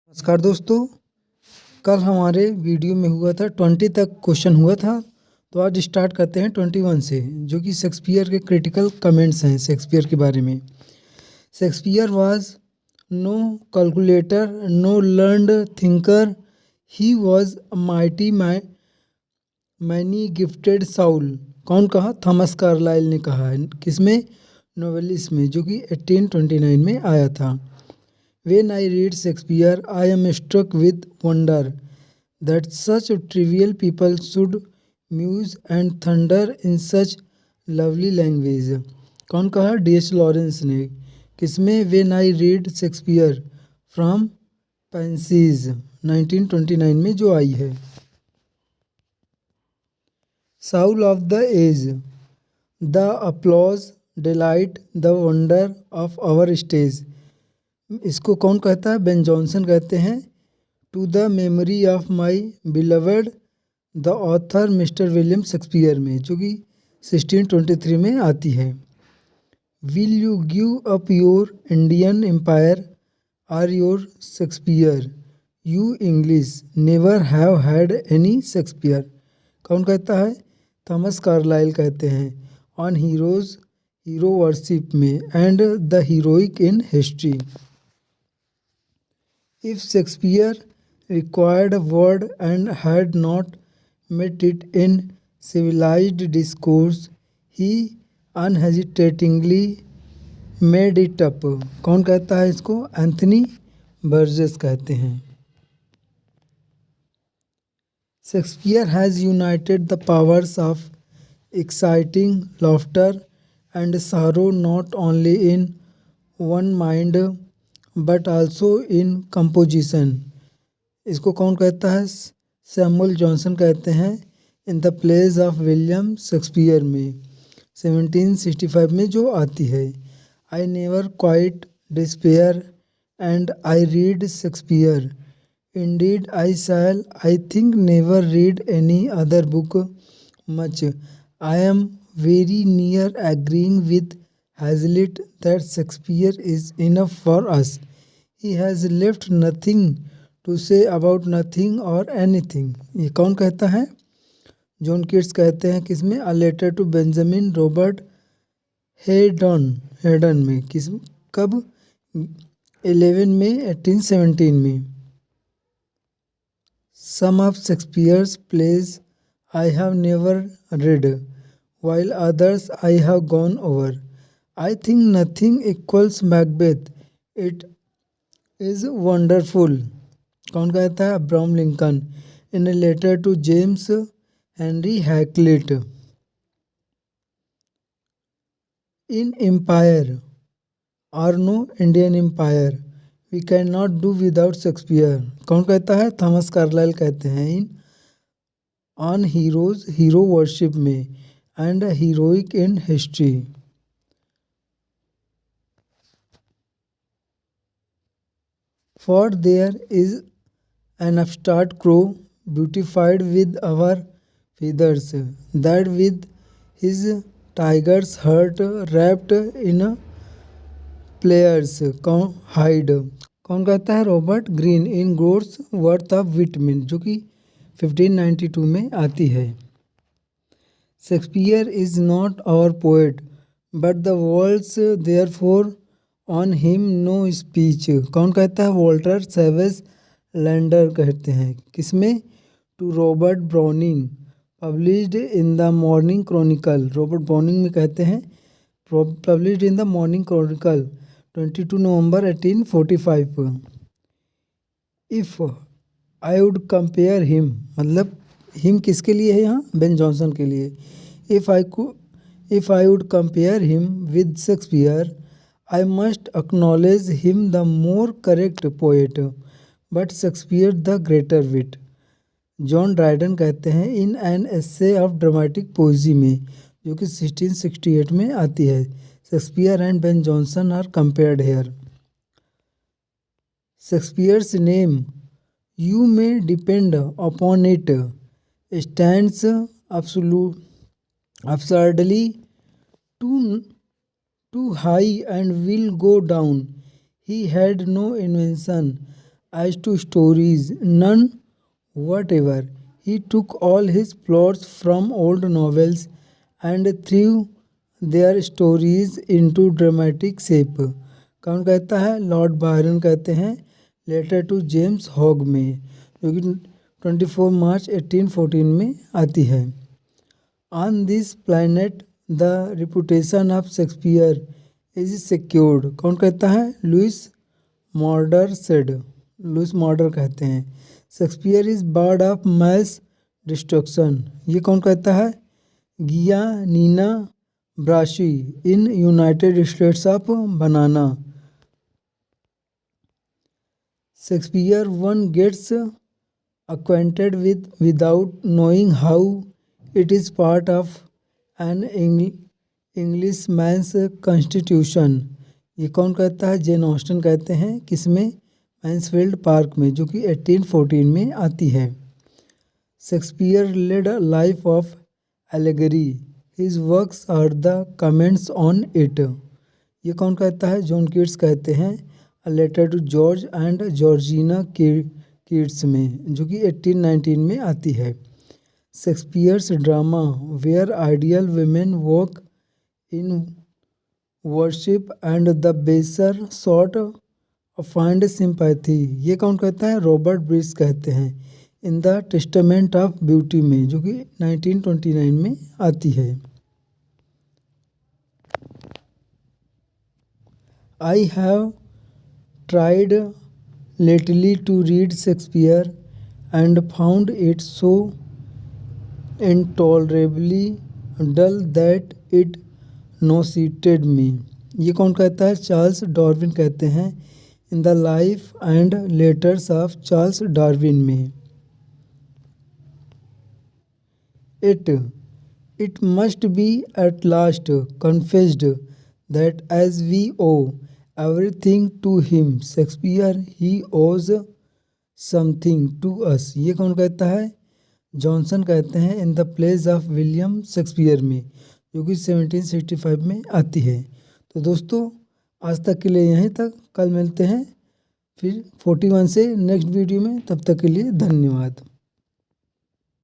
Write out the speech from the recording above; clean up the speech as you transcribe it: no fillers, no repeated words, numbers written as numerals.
नमस्कार दोस्तों। कल हमारे वीडियो में हुआ था 20 तक क्वेश्चन हुआ था, तो आज स्टार्ट करते हैं 21 से, जो कि शेक्सपियर के क्रिटिकल कमेंट्स हैं शेक्सपियर के बारे में। Shakespeare was no calculator, no learned thinker, he was a mighty many gifted soul. कौन कहा? थॉमस कार्लाइल ने कहा है। किसमें? नोवेलिस में, जो कि 1829 में आया था। When I read Shakespeare, I am struck with wonder that such trivial people should muse and thunder in such lovely language. कौन कहा? D.H. लॉरेंस ने। किसमें? When I read Shakespeare from Fancies 1929 में जो आई है। Soul of the age, the applause, delight, the wonder of our stage. इसको कौन कहता है? बेन जॉनसन कहते हैं। To the memory of my beloved the author mister William Shakespeare में, जो कि 1623 में आती है। Will you give up your Indian empire or your Shakespeare, you English never have had any Shakespeare. कौन कहता है? थॉमस कार्लाइल कहते हैं। ऑन हीरोज हीरो वर्शिप में and the heroic in history. If Shakespeare required a word and had not met it in civilized discourse, he unhesitatingly made it up. कौन कहता है इसको? एंथनी बर्जेस कहते हैं। Shakespeare has united the powers of exciting laughter and sorrow not only in one mind but also in composition. इसको कौन कहता है? सैमुअल जॉनसन कहते हैं। In the plays of William Shakespeare में 1765 में जो आती है। I never quite despair and I read Shakespeare, indeed I shall I think never read any other book much. I am very near agreeing with Hazlitt that Shakespeare is enough for us. He has left nothing to say about nothing or anything. ये कौन कहता है? John Keats कहते हैं। किसमें? A letter to Benjamin Robert Hayden में। किस कब? 11 में 1817 में। Some of Shakespeare's plays I have never read, while others I have gone over. I think nothing equals Macbeth. It is wonderful. कौन कहता है? Abraham Lincoln in a letter to James Henry Hackett. In empire और no Indian empire we can not do without Shakespeare. कौन कहता है? Thomas Carlyle कहते हैं। In on heroes hero worship में and heroic in history. For there is an upstart crow, beautified with our feathers, that with his tiger's heart wrapped in players hide. कौन कहता है? Robert Greene in groatsworth of wit, जो कि 1592 में आती है। Shakespeare is not our poet but the world's therefore on him no speech. कौन कहता है? वॉल्टर सेवेज लैंडर कहते हैं। किसमें? To Robert Browning published in the Morning Chronicle. Robert Browning में कहते हैं। Published in the Morning Chronicle 22 November 1845। If I would compare him, मतलब हिम किसके लिए है यहाँ? बेन जॉनसन के लिए। If I would compare him with Shakespeare I must acknowledge him the more correct poet, but Shakespeare the greater wit. John Dryden कहते हैं in an essay of dramatic poesy में, जो कि 1668 में आती है। Shakespeare and Ben Jonson are compared here. Shakespeare's name you may depend upon it stands absurdly too high and will go down. He had no invention as to stories, none whatever. He took all his plots from old novels and threw their stories into dramatic shape. कौन कहता है? Lord Byron कहते हैं letter to James hog में, जो कि 24 मार्च 1814 में आती है। On this planet the reputation of Shakespeare is secured. कौन कहता है? Louis Marder said. Louis Marder कहते हैं Shakespeare is bard of mass destruction. ये कौन कहता है? Giannina Braschi in United States of Banana. Shakespeare one gets acquainted with without knowing how it is part of an Englishman's constitution। ये कौन कहता है? जेन ऑस्टन कहते हैं। किसमें? मैंसफील्ड पार्क में, जो कि 1814 में आती है। Shakespeare led a life of allegory, his works are the comments on it. ये कौन कहता है? जॉन कीट्स कहते हैं a letter to George and Georgina Keats में, जो कि 1819 में आती है। Shakespeare's drama where ideal women walk in worship and the baser sort find sympathy. ये कौन कहता है? रॉबर्ट ब्रिस कहते हैं in the testament of beauty में, जो कि 1929 में आती है। I have tried lately to read Shakespeare and found it so intolerably dull that it nauseated me। ये कौन कहता है? चार्ल्स डार्विन कहते हैं in the life and letters of Charles Darwin में। It must be at last confessed that as we owe everything to him, Shakespeare he owes something to us। ये कौन कहता है? जॉनसन कहते हैं in the place of William Shakespeare में, जो कि 1765 में आती है। तो दोस्तों आज तक के लिए यहीं तक। कल मिलते हैं फिर 41 से नेक्स्ट वीडियो में। तब तक के लिए धन्यवाद।